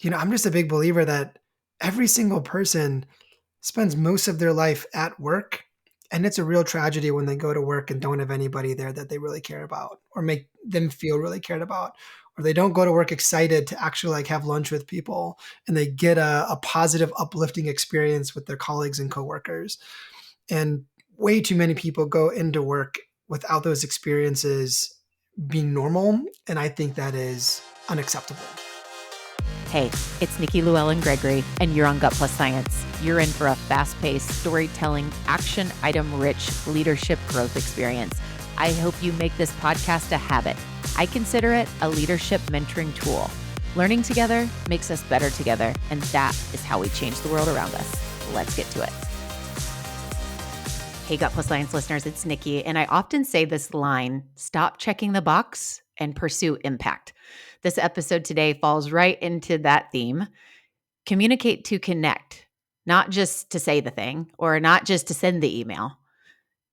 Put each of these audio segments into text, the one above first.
I'm just a big believer that every single person spends most of their life at work. And it's a real tragedy when they go to work and don't have anybody there that they really care about or make them feel really cared about. Or they don't go to work excited to actually like have lunch with people and they get a positive, uplifting experience with their colleagues and coworkers. And way too many people go into work without those experiences being normal. And I think that is unacceptable. Hey, it's Nikki Lewallen Gregory, and you're on Gut Plus Science. You're in for a fast-paced, storytelling, action item-rich leadership growth experience. I hope you make this podcast a habit. I consider it a leadership mentoring tool. Learning together makes us better together, and that is how we change the world around us. Let's get to it. Hey, Gut Plus Science listeners, it's Nikki, and I often say this line, stop checking the box and pursue impact. This episode today falls right into that theme. Communicate to connect, not just to say the thing or not just to send the email.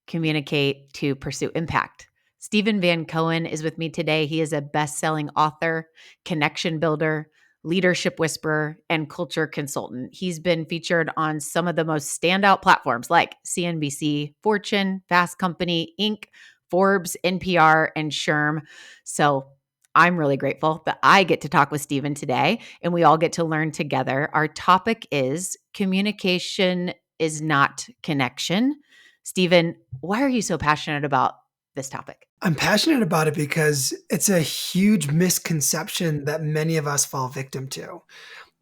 Communicate to pursue impact. Stephen Van Cohen is with me today. He is a best-selling author, connection builder, leadership whisperer, and culture consultant. He's been featured on some of the most standout platforms like CNBC, Fortune, Fast Company, Inc., Forbes, NPR, and SHRM. So I'm really grateful that I get to talk with Stephen today and we all get to learn together. Our topic is communication is not connection. Stephen, why are you so passionate about this topic? I'm passionate about it because it's a huge misconception that many of us fall victim to.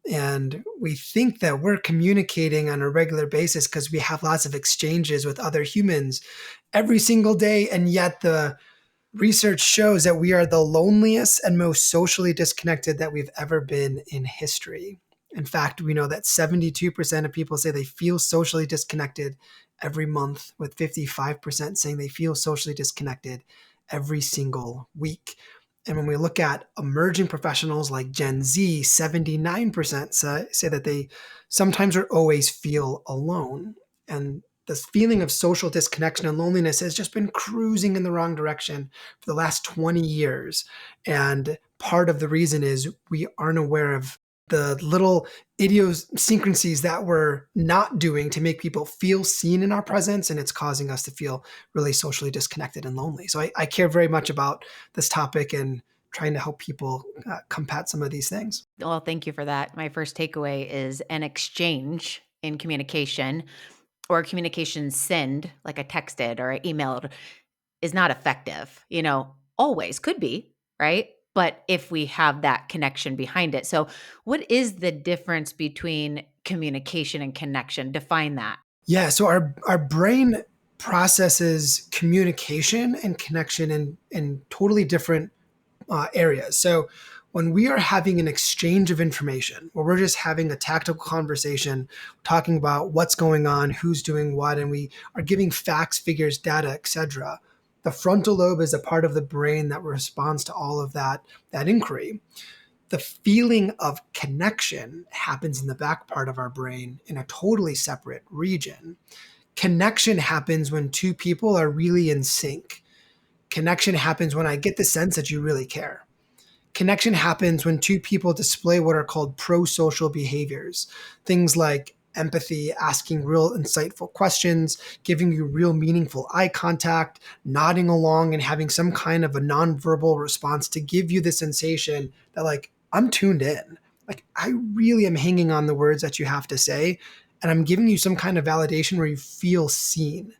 And we think that we're communicating on a regular basis because we have lots of exchanges with other humans every single day. And yet the research shows that we are the loneliest and most socially disconnected that we've ever been in history. In fact, we know that 72% of people say they feel socially disconnected every month, with 55% saying they feel socially disconnected every single week. And when we look at emerging professionals like Gen Z, 79% say that they sometimes or always feel alone. And this feeling of social disconnection and loneliness has just been cruising in the wrong direction for the last 20 years. And part of the reason is we aren't aware of the little idiosyncrasies that we're not doing to make people feel seen in our presence, and it's causing us to feel really socially disconnected and lonely. So I care very much about this topic and trying to help people combat some of these things. Well, thank you for that. My first takeaway is an exchange in communication or communication send, like a texted or an emailed, is not effective. Always could be, right? But if we have that connection behind it. So, what is the difference between communication and connection? Define that. Yeah, so our brain processes communication and connection in totally different areas. So when we are having an exchange of information, where we're just having a tactical conversation, talking about what's going on, who's doing what, and we are giving facts, figures, data, etc., the frontal lobe is a part of the brain that responds to all of that inquiry. The feeling of connection happens in the back part of our brain in a totally separate region. Connection happens when two people are really in sync. Connection happens when I get the sense that you really care. Connection happens when two people display what are called pro-social behaviors. Things like empathy, asking real insightful questions, giving you real meaningful eye contact, nodding along and having some kind of a nonverbal response to give you the sensation that like, I'm tuned in. Like I really am hanging on the words that you have to say. And I'm giving you some kind of validation where you feel seen.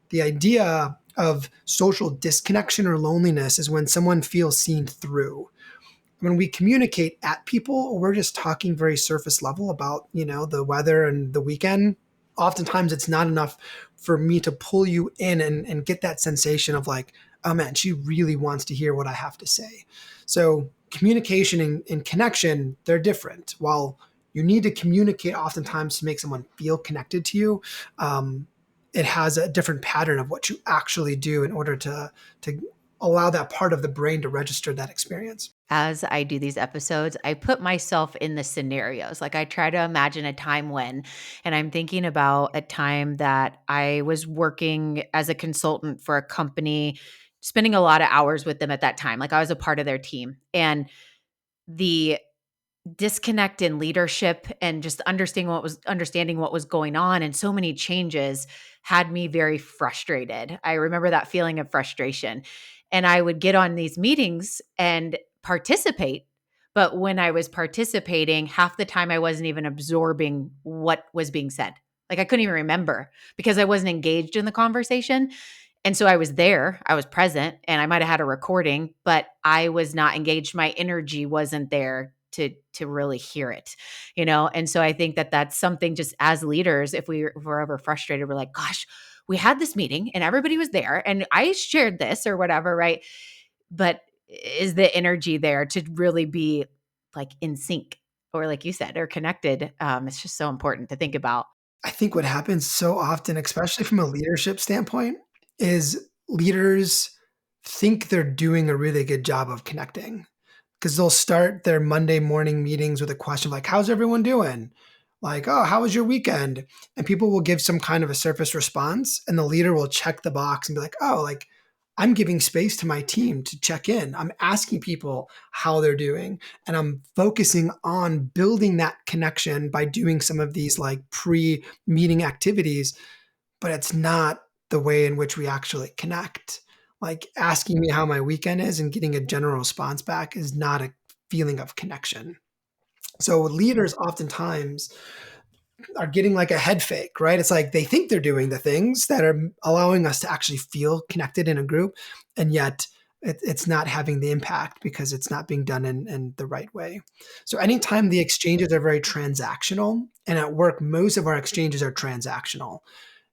The idea of social disconnection or loneliness is when someone feels seen through. When we communicate at people, we're just talking very surface level about, the weather and the weekend. Oftentimes it's not enough for me to pull you in and get that sensation of like, oh man, she really wants to hear what I have to say. So communication and connection, they're different. While you need to communicate oftentimes to make someone feel connected to you, it has a different pattern of what you actually do in order to allow that part of the brain to register that experience. As I do these episodes, I put myself in the scenarios. Like I try to imagine a time when, and I'm thinking about a time that I was working as a consultant for a company, spending a lot of hours with them at that time. Like I was a part of their team. And the disconnect in leadership and just understanding what was going on, and so many changes had me very frustrated. I remember that feeling of frustration. And I would get on these meetings and participate, but when I was participating, half the time I wasn't even absorbing what was being said. Like I couldn't even remember because I wasn't engaged in the conversation. And so I was there, I was present, and I might have had a recording, but I was not engaged. My energy wasn't there to really hear it, you know? And so I think that that's something, just as leaders, if we're ever frustrated, we're like, gosh, we had this meeting and everybody was there and I shared this or whatever, right? But is the energy there to really be like in sync, or like you said, or connected? It's just so important to think about. I think what happens so often, especially from a leadership standpoint, is leaders think they're doing a really good job of connecting because they'll start their Monday morning meetings with a question like, how's everyone doing? Like, oh, how was your weekend? And people will give some kind of a surface response, and the leader will check the box and be like, oh, like, I'm giving space to my team to check in. I'm asking people how they're doing, and I'm focusing on building that connection by doing some of these like pre meeting activities, but it's not the way in which we actually connect. Like asking me how my weekend is and getting a general response back is not a feeling of connection. So leaders oftentimes are getting like a head fake, right? It's like they think they're doing the things that are allowing us to actually feel connected in a group, and yet it's not having the impact because it's not being done in the right way. So anytime the exchanges are very transactional, and at work, most of our exchanges are transactional,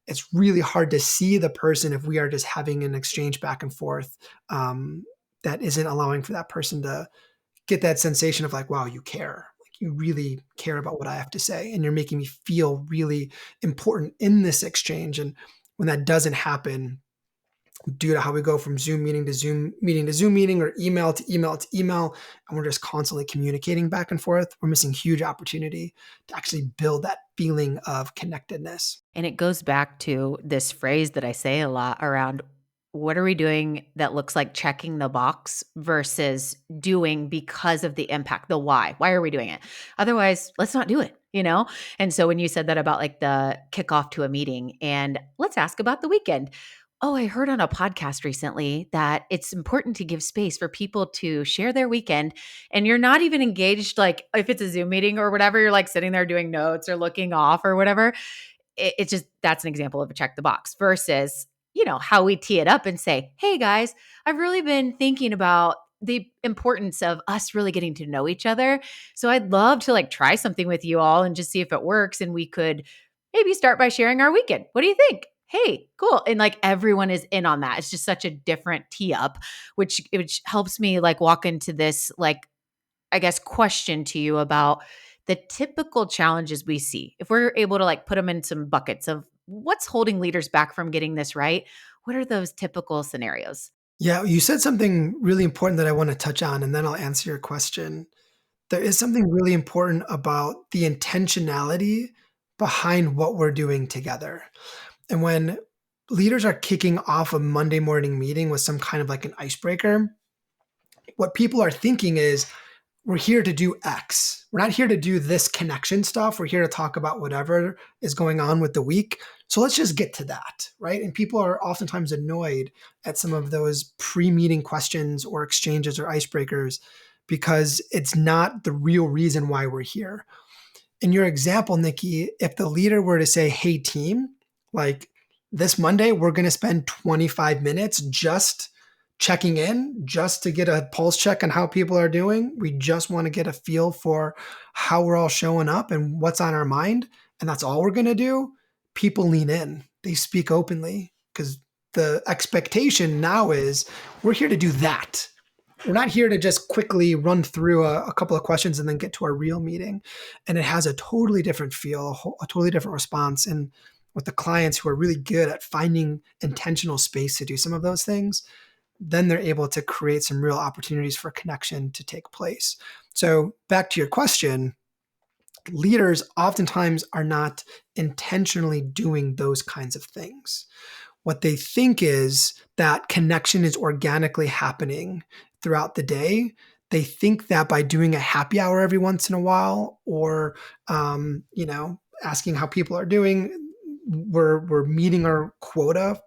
it's really hard to see the person if we are just having an exchange back and forth that isn't allowing for that person to get that sensation of like, wow, you care. Like you really care about what I have to say. And you're making me feel really important in this exchange. And when that doesn't happen, due to how we go from Zoom meeting to Zoom meeting to Zoom meeting, or email to email to email, and we're just constantly communicating back and forth, we're missing huge opportunity to actually build that feeling of connectedness. And it goes back to this phrase that I say a lot around, what are we doing that looks like checking the box versus doing because of the impact, the why. Why are we doing it? Otherwise, let's not do it, you know? And so when you said that about like the kickoff to a meeting and let's ask about the weekend. Oh, I heard on a podcast recently that it's important to give space for people to share their weekend, and you're not even engaged. Like if it's a Zoom meeting or whatever, you're like sitting there doing notes or looking off or whatever. It's just, that's an example of a check the box versus, you know, how we tee it up and say, hey guys, I've really been thinking about the importance of us really getting to know each other. So I'd love to like try something with you all and just see if it works. And we could maybe start by sharing our weekend. What do you think? Hey, cool. And like everyone is in on that. It's just such a different tee up, which helps me like walk into this like, I guess, question to you about the typical challenges we see. If we're able to like put them in some buckets of what's holding leaders back from getting this right, what are those typical scenarios? Yeah, you said something really important that I want to touch on, and then I'll answer your question. There is something really important about the intentionality behind what we're doing together. And when leaders are kicking off a Monday morning meeting with some kind of like an icebreaker, what people are thinking is, we're here to do X. We're not here to do this connection stuff. We're here to talk about whatever is going on with the week. So let's just get to that, right? And people are oftentimes annoyed at some of those pre-meeting questions or exchanges or icebreakers because it's not the real reason why we're here. In your example, Nikki, if the leader were to say, hey, team, like this Monday, we're going to spend 25 minutes just checking in, just to get a pulse check on how people are doing. We just want to get a feel for how we're all showing up and what's on our mind. And that's all we're going to do. People lean in, they speak openly because the expectation now is we're here to do that. We're not here to just quickly run through a couple of questions and then get to our real meeting. And it has a totally different feel, a totally different response. And with the clients who are really good at finding intentional space to do some of those things, then they're able to create some real opportunities for connection to take place. So back to your question, leaders oftentimes are not intentionally doing those kinds of things. What they think is that connection is organically happening throughout the day. they think that by doing a happy hour every once in a while, or asking how people are doing, we're meeting our quota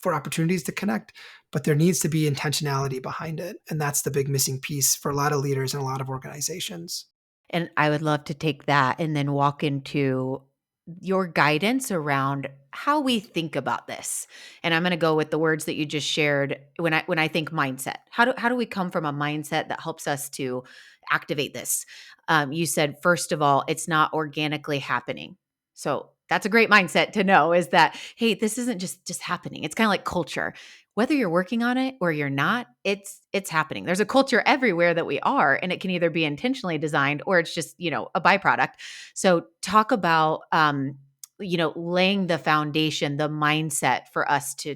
for opportunities to connect. But there needs to be intentionality behind it, and that's the big missing piece for a lot of leaders and a lot of organizations. And I would love to take that and then walk into your guidance around how we think about this. And I'm going to go with the words that you just shared when I think mindset. How do we come from a mindset that helps us to activate this? You said first of all, it's not organically happening. So that's a great mindset to know, is that, hey, this isn't just happening. It's kind of like culture. Whether you're working on it or you're not, it's happening. There's a culture everywhere that we are, and it can either be intentionally designed or it's just, a byproduct. So talk about laying the foundation, the mindset for us to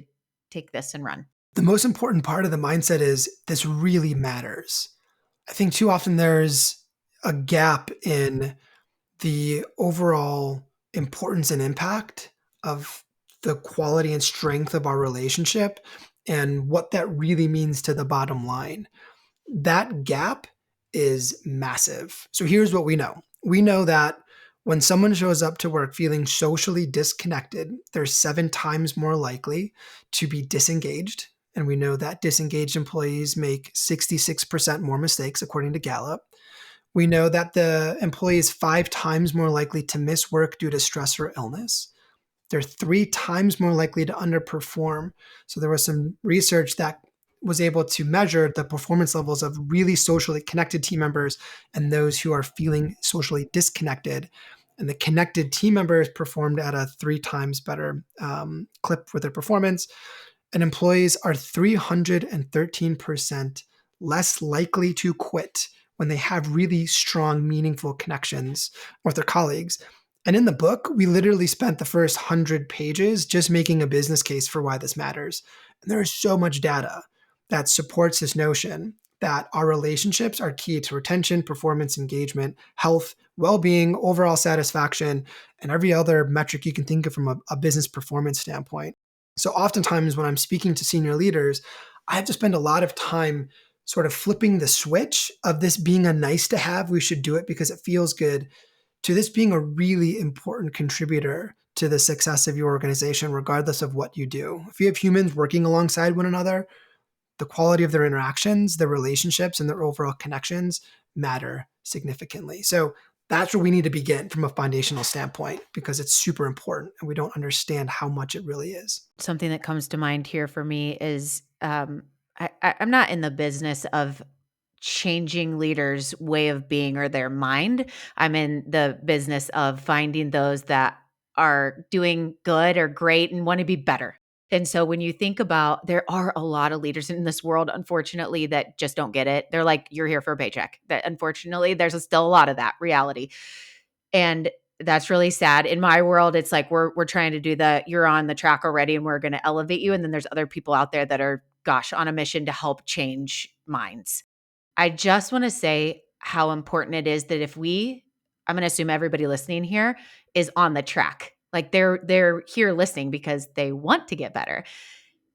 take this and run. The most important part of the mindset is this really matters. I think too often there's a gap in the overall importance and impact of the quality and strength of our relationship and what that really means to the bottom line. That gap is massive. So here's what we know that when someone shows up to work feeling socially disconnected, they're 7 times more likely to be disengaged. And we know that disengaged employees make 66% more mistakes, according to Gallup. We know that the employee is 5 times more likely to miss work due to stress or illness. They're 3 times more likely to underperform. So there was some research that was able to measure the performance levels of really socially connected team members and those who are feeling socially disconnected. And the connected team members performed at a 3 times better clip with their performance. And employees are 313% less likely to quit when they have really strong, meaningful connections with their colleagues. And in the book, we literally spent the first 100 pages just making a business case for why this matters. And there is so much data that supports this notion that our relationships are key to retention, performance, engagement, health, well-being, overall satisfaction, and every other metric you can think of from a business performance standpoint. So oftentimes when I'm speaking to senior leaders, I have to spend a lot of time sort of flipping the switch of this being a nice to have, we should do it because it feels good, to this being a really important contributor to the success of your organization, regardless of what you do. If you have humans working alongside one another, the quality of their interactions, their relationships, and their overall connections matter significantly. So that's where we need to begin from a foundational standpoint, because it's super important and we don't understand how much it really is. Something that comes to mind here for me is I'm not in the business of changing leaders' way of being or their mind. I'm in the business of finding those that are doing good or great and want to be better. And so when you think about, there are a lot of leaders in this world, unfortunately, that just don't get it. They're like, you're here for a paycheck. That unfortunately, still a lot of that reality. And that's really sad. In my world, it's like we're trying to do you're on the track already and we're going to elevate you. And then there's other people out there that are, gosh, on a mission to help change minds. I just want to say how important it is that I'm going to assume everybody listening here is on the track. Like they're here listening because they want to get better.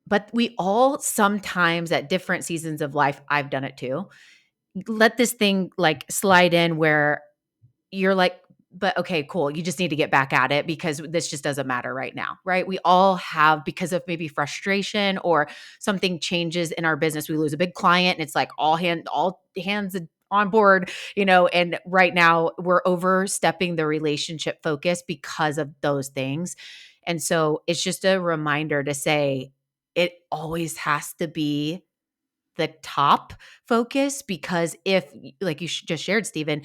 But we all sometimes at different seasons of life, I've done it too, let this thing like slide in where you're like, but okay, cool. You just need to get back at it because this just doesn't matter right now, right? We all have, because of maybe frustration or something changes in our business, we lose a big client and it's like all hands on board, and right now we're overstepping the relationship focus because of those things. And so it's just a reminder to say it always has to be the top focus, because if, like you just shared, Stephen,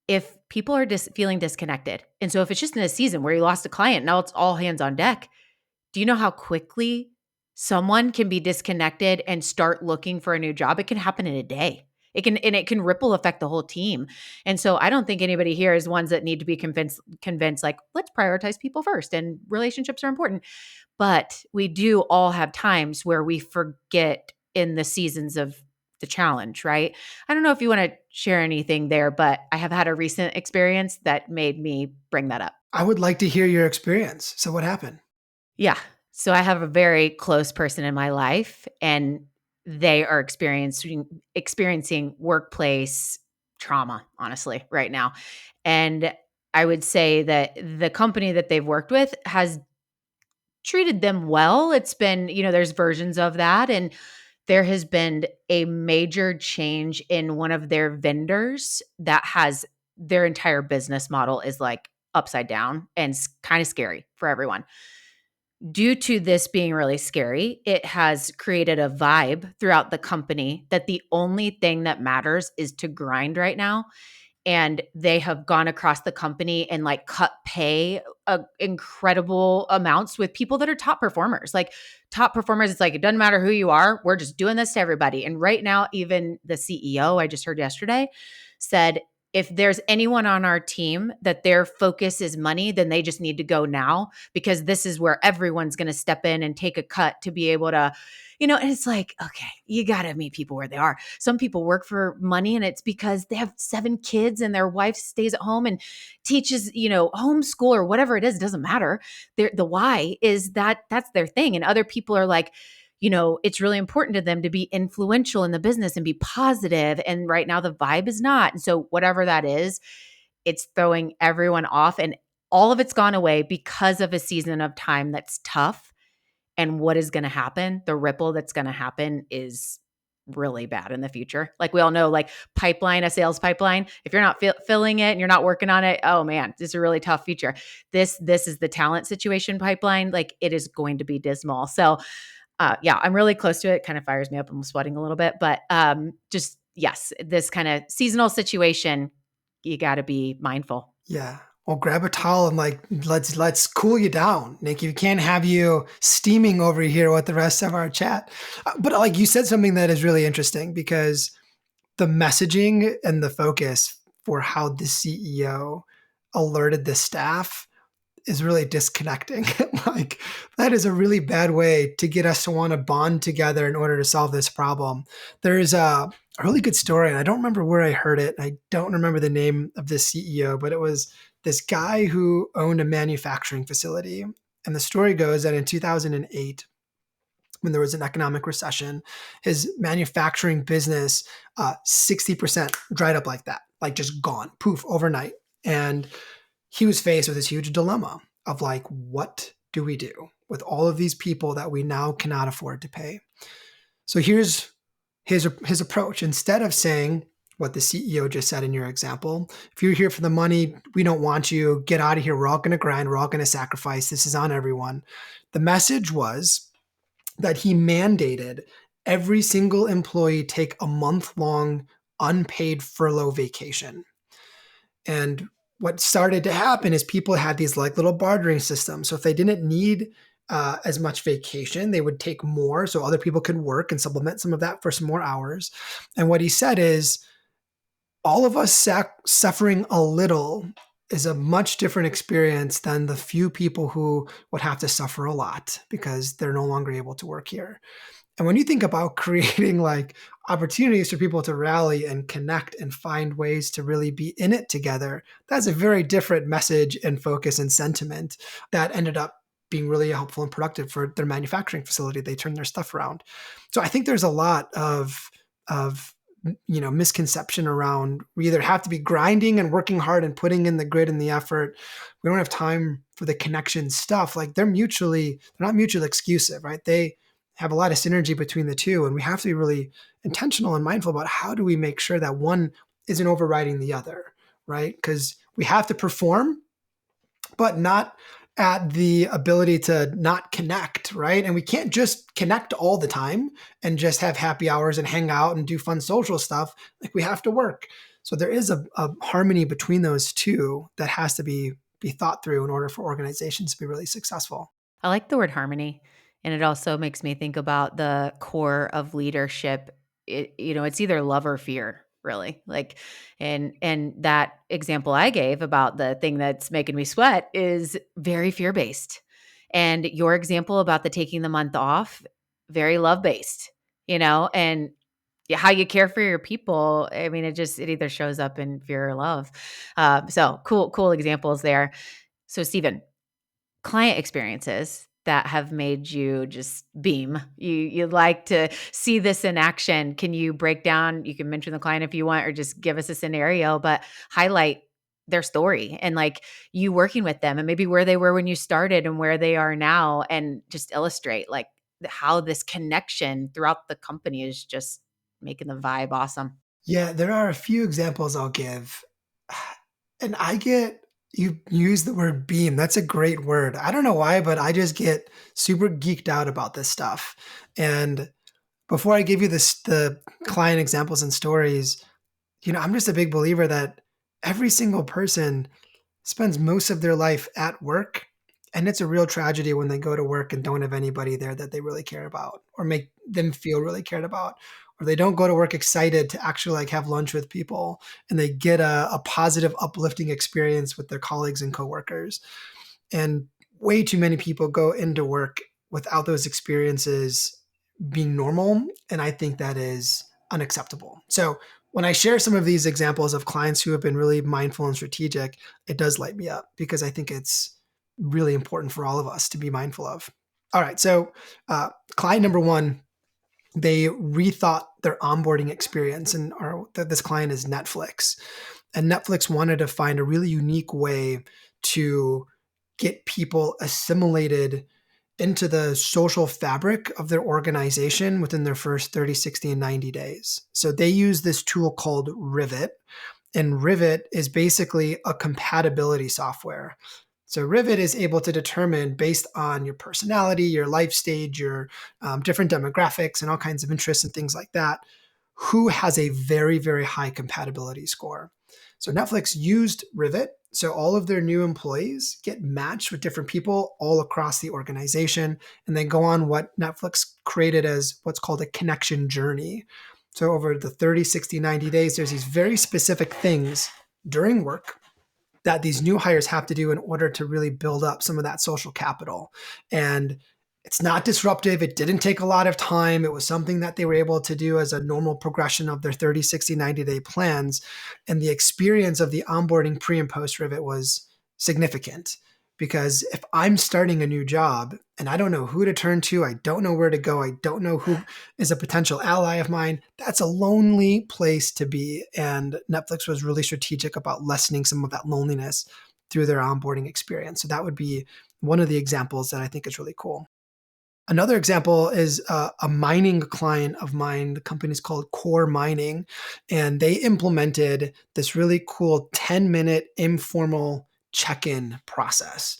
if people are feeling disconnected, and so if it's just in a season where you lost a client, now it's all hands on deck. Do you know how quickly someone can be disconnected and start looking for a new job? It can happen in a day. It can ripple affect the whole team. And so I don't think anybody here is ones that need to be convinced like, let's prioritize people first and relationships are important. But we do all have times where we forget in the seasons of the challenge, right? I don't know if you want to share anything there, but I have had a recent experience that made me bring that up. I would like to hear your experience. So what happened? Yeah. So I have a very close person in my life, and they are experiencing workplace trauma, honestly, right now. And I would say that the company that they've worked with has treated them well. It's been, there's versions of that. And there has been a major change in one of their vendors that has their entire business model is like upside down and kind of scary for everyone. Due to this being really scary, it has created a vibe throughout the company that the only thing that matters is to grind right now, and they have gone across the company and like cut pay incredible amounts with people that are top performers. Like top performers, it's like it doesn't matter who you are, we're just doing this to everybody. And right now, even the CEO, I just heard yesterday, said if there's anyone on our team that their focus is money, then they just need to go now, because this is where everyone's going to step in and take a cut to be able to, and it's like, okay, you got to meet people where they are. Some people work for money, and it's because they have 7 kids and their wife stays at home and teaches, homeschool or whatever it is. It doesn't matter. The why is that's their thing. And other people are like, it's really important to them to be influential in the business and be positive. And right now the vibe is not. And so whatever that is, it's throwing everyone off, and all of it's gone away because of a season of time that's tough. And what is going to happen, the ripple that's going to happen is really bad in the future. Like we all know, like a sales pipeline, if you're not filling it and you're not working on it, oh man, this is a really tough future. This is the talent situation pipeline. Like it is going to be dismal. So yeah, I'm really close to it. Kind of fires me up. I'm sweating a little bit, but just yes, this kind of seasonal situation, you got to be mindful. Yeah. Well, grab a towel and like let's cool you down, Nikki. We can't have you steaming over here with the rest of our chat. But like you said something that is really interesting, because the messaging and the focus for how the CEO alerted the staff is really disconnecting. Like that is a really bad way to get us to want to bond together in order to solve this problem. There's a really good story, and I don't remember where I heard it. I don't remember the name of this CEO, but it was this guy who owned a manufacturing facility. And the story goes that in 2008, when there was an economic recession, his manufacturing business, 60% dried up like that, like just gone, poof, overnight. And he was faced with this huge dilemma of like, what do we do with all of these people that we now cannot afford to pay? So here's his approach. Instead of saying what the CEO just said in your example, if you're here for the money, we don't want you, get out of here. We're all going to grind. We're all going to sacrifice. This is on everyone. The message was that he mandated every single employee take a month-long unpaid furlough vacation. And what started to happen is people had these like little bartering systems. So if they didn't need as much vacation, they would take more so other people could work and supplement some of that for some more hours. And what he said is, all of us suffering a little is a much different experience than the few people who would have to suffer a lot because they're no longer able to work here. And when you think about creating like opportunities for people to rally and connect and find ways to really be in it together, that's a very different message and focus and sentiment that ended up being really helpful and productive for their manufacturing facility. They turned their stuff around. So I think there's a lot of misconception around, we either have to be grinding and working hard and putting in the grit and the effort. We don't have time for the connection stuff. Like they're not mutually exclusive, right? They have a lot of synergy between the two. And we have to be really intentional and mindful about how do we make sure that one isn't overriding the other, right? Because we have to perform, but not at the ability to not connect, right? And we can't just connect all the time and just have happy hours and hang out and do fun social stuff. Like we have to work. So there is a harmony between those two that has to be thought through in order for organizations to be really successful. I like the word harmony. And it also makes me think about the core of leadership. It's either love or fear, really. Like, and that example I gave about the thing that's making me sweat is very fear-based. And your example about the taking the month off, very love-based, and how you care for your people. I mean, it either shows up in fear or love. So cool examples there. So Stephen, client experiences, that have made you just beam? You like to see this in action. Can you break down, you can mention the client if you want, or just give us a scenario, but highlight their story and like you working with them and maybe where they were when you started and where they are now, and just illustrate like how this connection throughout the company is just making the vibe awesome. Yeah, there are a few examples I'll give. And I get you use the word beam. That's a great word. I don't know why, but I just get super geeked out about this stuff. And before I give you the client examples and stories, I'm just a big believer that every single person spends most of their life at work. And it's a real tragedy when they go to work and don't have anybody there that they really care about or make them feel really cared about. Or they don't go to work excited to actually like have lunch with people and they get a positive, uplifting experience with their colleagues and coworkers. And way too many people go into work without those experiences being normal. And I think that is unacceptable. So when I share some of these examples of clients who have been really mindful and strategic, it does light me up because I think it's really important for all of us to be mindful of. All right. So, client number one, they rethought their onboarding experience, and this client is Netflix. And Netflix wanted to find a really unique way to get people assimilated into the social fabric of their organization within their first 30, 60, and 90 days. So they use this tool called Rivet. And Rivet is basically a compatibility software. So Rivet is able to determine based on your personality, your life stage, your different demographics, and all kinds of interests and things like that, who has a very, very high compatibility score. So Netflix used Rivet. So all of their new employees get matched with different people all across the organization, and they go on what Netflix created as what's called a connection journey. So over the 30, 60, 90 days, there's these very specific things during work that these new hires have to do in order to really build up some of that social capital. And it's not disruptive. It didn't take a lot of time. It was something that they were able to do as a normal progression of their 30, 60, 90-day plans. And the experience of the onboarding pre and post Rivet was significant. Because if I'm starting a new job and I don't know who to turn to, I don't know where to go, I don't know who is a potential ally of mine, that's a lonely place to be. And Netflix was really strategic about lessening some of that loneliness through their onboarding experience. So that would be one of the examples that I think is really cool. Another example is a mining client of mine. The company is called Core Mining, and they implemented this really cool 10-minute informal check-in process.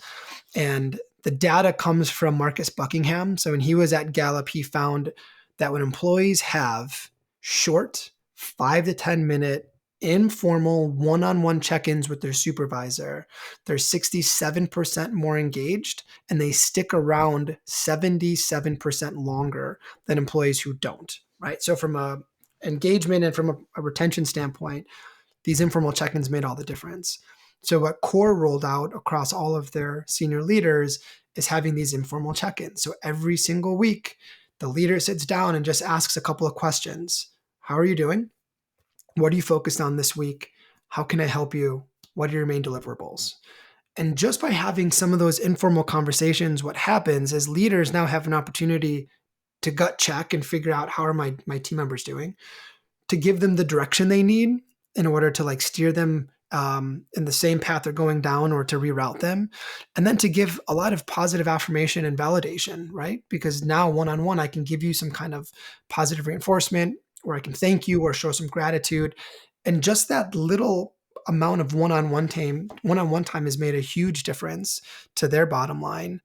And the data comes from Marcus Buckingham. So when he was at Gallup, he found that when employees have short 5 to 10 minute informal one-on-one check-ins with their supervisor, they're 67% more engaged and they stick around 77% longer than employees who don't, right? So from a engagement and from a retention standpoint, these informal check-ins made all the difference. So what Core rolled out across all of their senior leaders is having these informal check-ins. So every single week, the leader sits down and just asks a couple of questions. How are you doing? What are you focused on this week? How can I help you? What are your main deliverables? And just by having some of those informal conversations, what happens is leaders now have an opportunity to gut check and figure out how are my team members doing, to give them the direction they need in order to like steer them in the same path they're going down or to reroute them. And then to give a lot of positive affirmation and validation, right? Because now one-on-one, I can give you some kind of positive reinforcement, or I can thank you or show some gratitude. And just that little amount of one-on-one time has made a huge difference to their bottom line.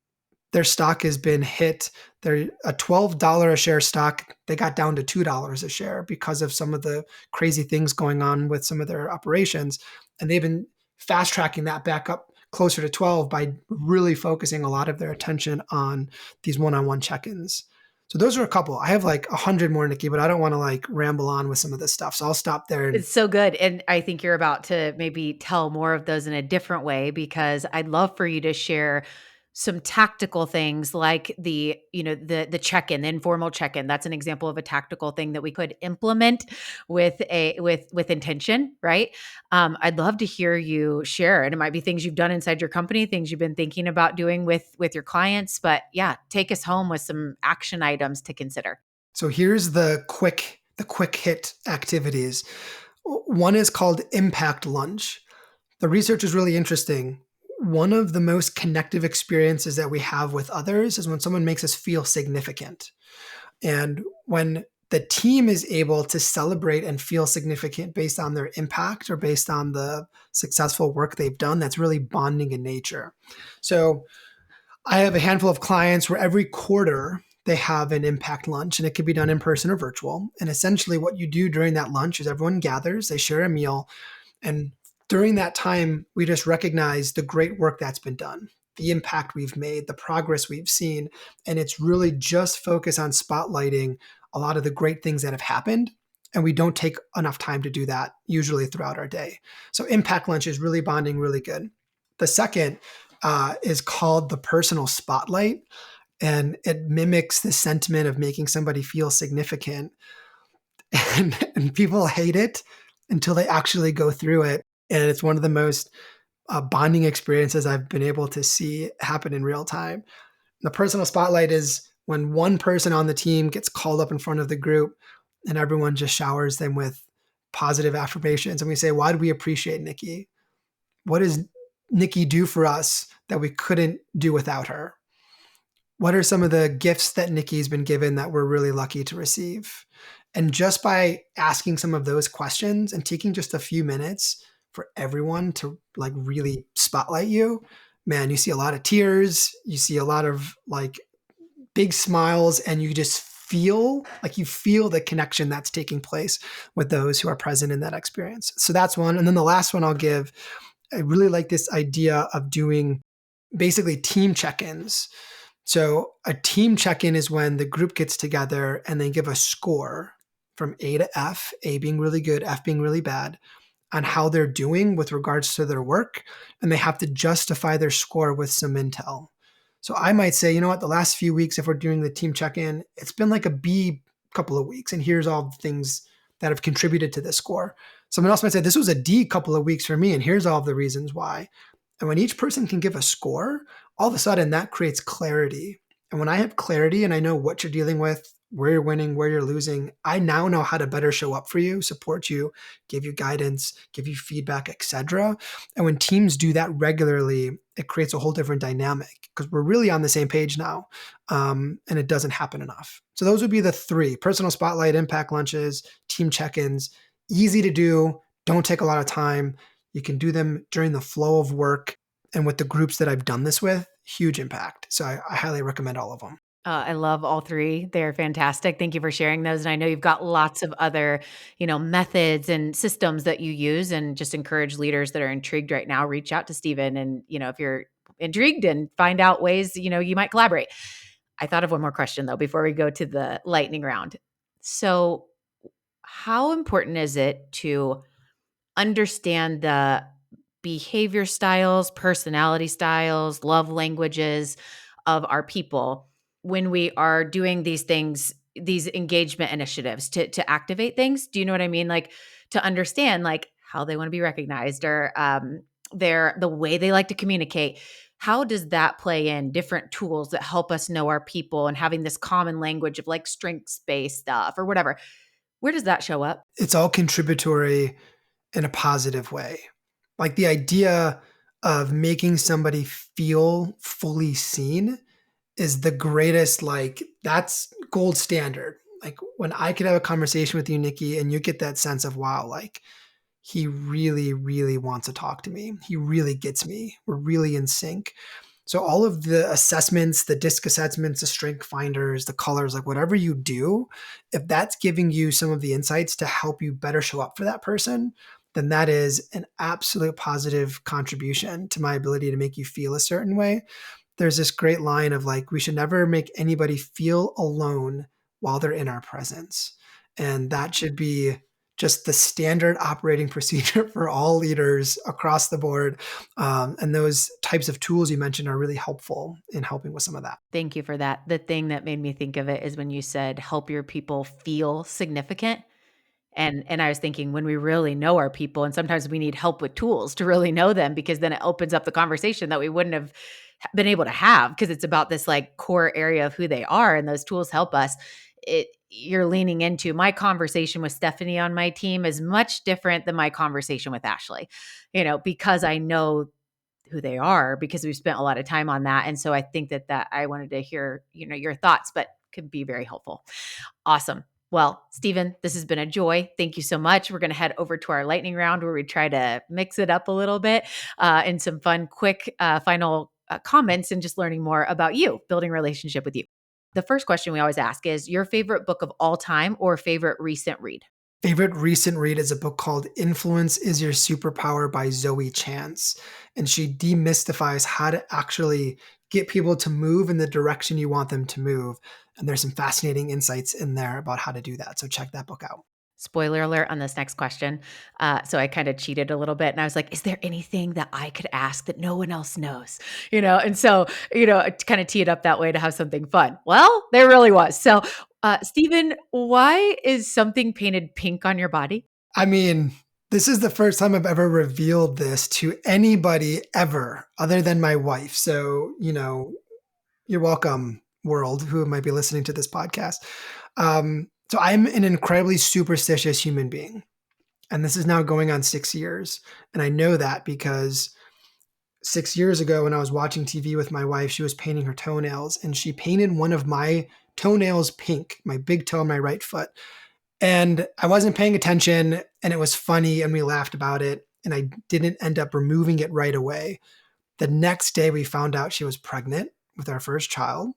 Their stock has been hit. They're a $12 a share stock. They got down to $2 a share because of some of the crazy things going on with some of their operations. And they've been fast tracking that back up closer to 12 by really focusing a lot of their attention on these one-on-one check-ins. So those are a couple. I have like 100 more, Nikki, but I don't want to like ramble on with some of this stuff. So I'll stop there. And It's so good. And I think you're about to maybe tell more of those in a different way, because I'd love for you to share some tactical things like the check-in, the informal check-in. That's an example of a tactical thing that we could implement with intention, right? I'd love to hear you share, and it might be things you've done inside your company, things you've been thinking about doing with your clients. But yeah, take us home with some action items to consider. So here's the quick hit activities. One is called impact lunch. The research is really interesting. One of the most connective experiences that we have with others is when someone makes us feel significant. And when the team is able to celebrate and feel significant based on their impact or based on the successful work they've done, that's really bonding in nature. So I have a handful of clients where every quarter they have an impact lunch, and it can be done in person or virtual. And essentially, what you do during that lunch is everyone gathers, they share a meal, and during that time, we just recognize the great work that's been done, the impact we've made, the progress we've seen. And it's really just focus on spotlighting a lot of the great things that have happened. And we don't take enough time to do that usually throughout our day. So, impact lunch is really bonding, really good. The second is called the personal spotlight, and it mimics the sentiment of making somebody feel significant. And people hate it until they actually go through it. And it's one of the most bonding experiences I've been able to see happen in real time. The personal spotlight is when one person on the team gets called up in front of the group and everyone just showers them with positive affirmations. And we say, why do we appreciate Nikki? What does Nikki do for us that we couldn't do without her? What are some of the gifts that Nikki's been given that we're really lucky to receive? And just by asking some of those questions and taking just a few minutes for everyone to like really spotlight you, man, you see a lot of tears, you see a lot of like big smiles, and you feel the connection that's taking place with those who are present in that experience. So that's one. And then the last one I'll give, I really like this idea of doing basically team check-ins. So a team check-in is when the group gets together and they give a score from A to F, A being really good, F being really bad, on how they're doing with regards to their work. And they have to justify their score with some intel. So I might say, you know what, the last few weeks, if we're doing the team check-in, it's been like a B couple of weeks. And here's all the things that have contributed to this score. Someone else might say, this was a D couple of weeks for me, and here's all the reasons why. And when each person can give a score, all of a sudden that creates clarity. And when I have clarity and I know what you're dealing with, where you're winning, where you're losing, I now know how to better show up for you, support you, give you guidance, give you feedback, etc. And when teams do that regularly, it creates a whole different dynamic because we're really on the same page now, and it doesn't happen enough. So those would be the three: personal spotlight, impact lunches, team check-ins. Easy to do, don't take a lot of time. You can do them during the flow of work. And with the groups that I've done this with, huge impact. So I highly recommend all of them. I love all three. They're fantastic. Thank you for sharing those. And I know you've got lots of other, methods and systems that you use, and just encourage leaders that are intrigued right now, reach out to Stephen. And, if you're intrigued, and find out ways, you might collaborate. I thought of one more question though, before we go to the lightning round. So how important is it to understand the behavior styles, personality styles, love languages of our people when we are doing these things, these engagement initiatives to activate things? Do you know what I mean? Like, to understand like how they want to be recognized, or the way they like to communicate. How does that play in different tools that help us know our people, and having this common language of like strengths-based stuff or whatever? Where does that show up? It's all contributory in a positive way. Like the idea of making somebody feel fully seen is the greatest, like that's gold standard. Like when I could have a conversation with you, Nikki, and you get that sense of, wow, like he really, really wants to talk to me. He really gets me. We're really in sync. So all of the assessments, the disc assessments, the strength finders, the colors, like whatever you do, if that's giving you some of the insights to help you better show up for that person, then that is an absolute positive contribution to my ability to make you feel a certain way. There's this great line of like, we should never make anybody feel alone while they're in our presence. And that should be just the standard operating procedure for all leaders across the board. And those types of tools you mentioned are really helpful in helping with some of that. Thank you for that. The thing that made me think of it is when you said help your people feel significant. And I was thinking when we really know our people, and sometimes we need help with tools to really know them, because then it opens up the conversation that we wouldn't have been able to have, because it's about this like core area of who they are, and those tools help us. You're leaning into my conversation with Stephanie on my team is much different than my conversation with Ashley, because I know who they are, because we've spent a lot of time on that. And so I think that I wanted to hear, your thoughts, but could be very helpful. Awesome. Well, Stephen, this has been a joy. Thank you so much. We're going to head over to our lightning round where we try to mix it up a little bit and some fun, quick final comments and just learning more about you, building a relationship with you. The first question we always ask is your favorite book of all time or favorite recent read? Favorite recent read is a book called Influence is Your Superpower by Zoe Chance. And she demystifies how to actually get people to move in the direction you want them to move. And there's some fascinating insights in there about how to do that. So check that book out. Spoiler alert on this next question. So I kind of cheated a little bit and I was like, is there anything that I could ask that no one else knows? And so, kind of tee it up that way to have something fun. Well, there really was. So, Stephen, why is something painted pink on your body? I mean, this is the first time I've ever revealed this to anybody ever other than my wife. So, you're welcome, world, who might be listening to this podcast. So I'm an incredibly superstitious human being. And this is now going on 6 years. And I know that because 6 years ago, when I was watching TV with my wife, she was painting her toenails and she painted one of my toenails pink, my big toe on my right foot. And I wasn't paying attention and it was funny and we laughed about it. And I didn't end up removing it right away. The next day, we found out she was pregnant with our first child.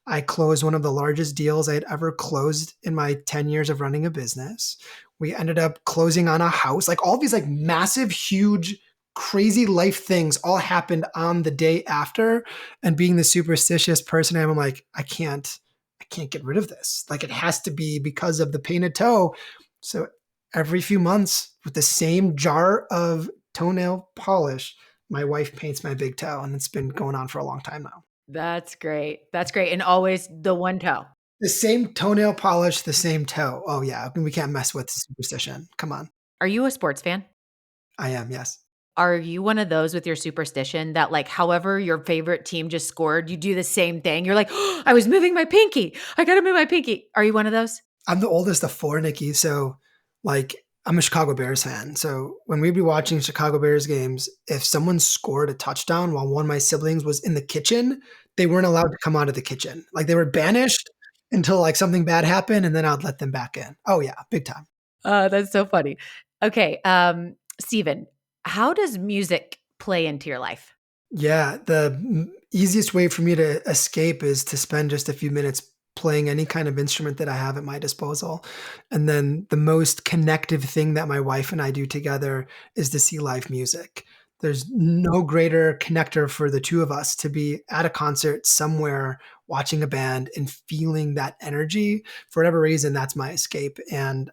I closed one of the largest deals I had ever closed in my 10 years of running a business. We ended up closing on a house. Like all these like massive, huge, crazy life things all happened on the day after. And being the superstitious person I'm like, I can't get rid of this. Like it has to be because of the painted toe. So every few months with the same jar of toenail polish, my wife paints my big toe, and it's been going on for a long time now. That's great. That's great. And always the one toe. The same toenail polish, the same toe. Oh yeah, we can't mess with superstition. Come on. Are you a sports fan? I am, yes. Are you one of those with your superstition that like however your favorite team just scored, you do the same thing? You're like, oh, I was moving my pinky. I got to move my pinky. Are you one of those? I'm the oldest of four, Nikki. So like I'm a Chicago Bears fan. So when we'd be watching Chicago Bears games, if someone scored a touchdown while one of my siblings was in the kitchen, they weren't allowed to come out of the kitchen. Like they were banished until like something bad happened and then I'd let them back in. Oh yeah, big time. That's so funny. Okay. Steven, how does music play into your life? Yeah, the easiest way for me to escape is to spend just a few minutes playing any kind of instrument that I have at my disposal. And then the most connective thing that my wife and I do together is to see live music. There's no greater connector for the two of us to be at a concert somewhere watching a band and feeling that energy. For whatever reason, that's my escape. And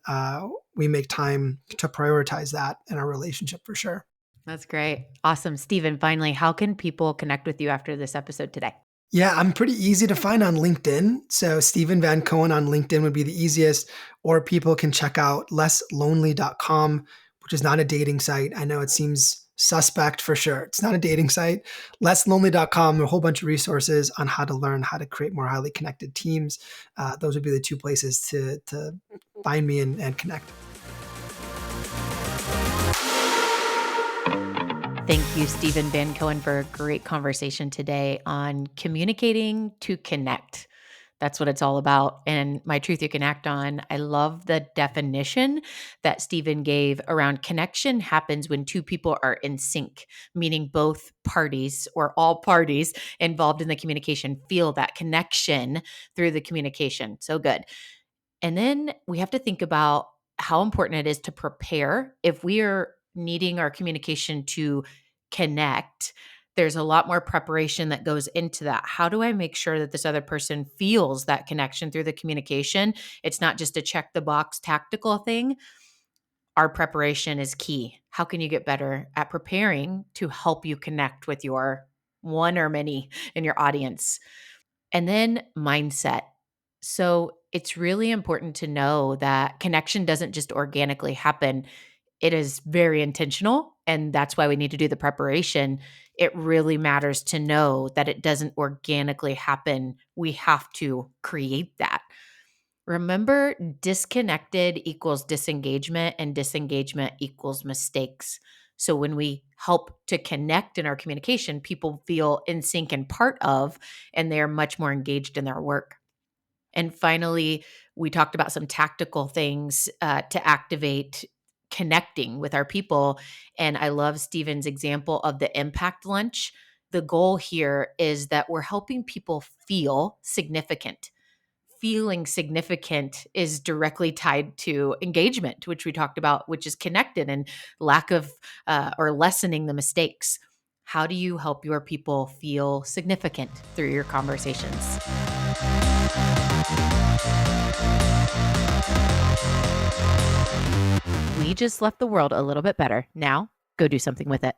we make time to prioritize that in our relationship for sure. That's great. Awesome. Steven, finally, how can people connect with you after this episode today? Yeah, I'm pretty easy to find on LinkedIn. So Stephen Van Cohen on LinkedIn would be the easiest, or people can check out lesslonely.com, which is not a dating site. I know it seems suspect for sure. It's not a dating site. Lesslonely.com, a whole bunch of resources on how to learn how to create more highly connected teams. Those would be the two places to find me and connect. Thank you, Stephen Van Cohen, for a great conversation today on communicating to connect. That's what it's all about. And my truth you can act on. I love the definition that Stephen gave around connection happens when two people are in sync, meaning both parties or all parties involved in the communication feel that connection through the communication. So good. And then we have to think about how important it is to prepare. If we are needing our communication to connect, there's a lot more preparation that goes into that. How do I make sure that this other person feels that connection through the communication? It's not just a check the box tactical thing. our preparation is key. How can you get better at preparing to help you connect with your one or many in your audience? And then mindset. So it's really important to know that connection doesn't just organically happen. It is very intentional. And that's why we need to do the preparation. It really matters to know that it doesn't organically happen. We have to create that. Remember, disconnected equals disengagement, and disengagement equals mistakes. So when we help to connect in our communication, people feel in sync and part of, and they are much more engaged in their work. And finally, we talked about some tactical things to activate connecting with our people. And I love Stephen's example of the impact lunch. The goal here is that we're helping people feel significant. Feeling significant is directly tied to engagement, which we talked about, which is connected, and lack of or lessening the mistakes. How do you help your people feel significant through your conversations? We just left the world a little bit better. Now, go do something with it.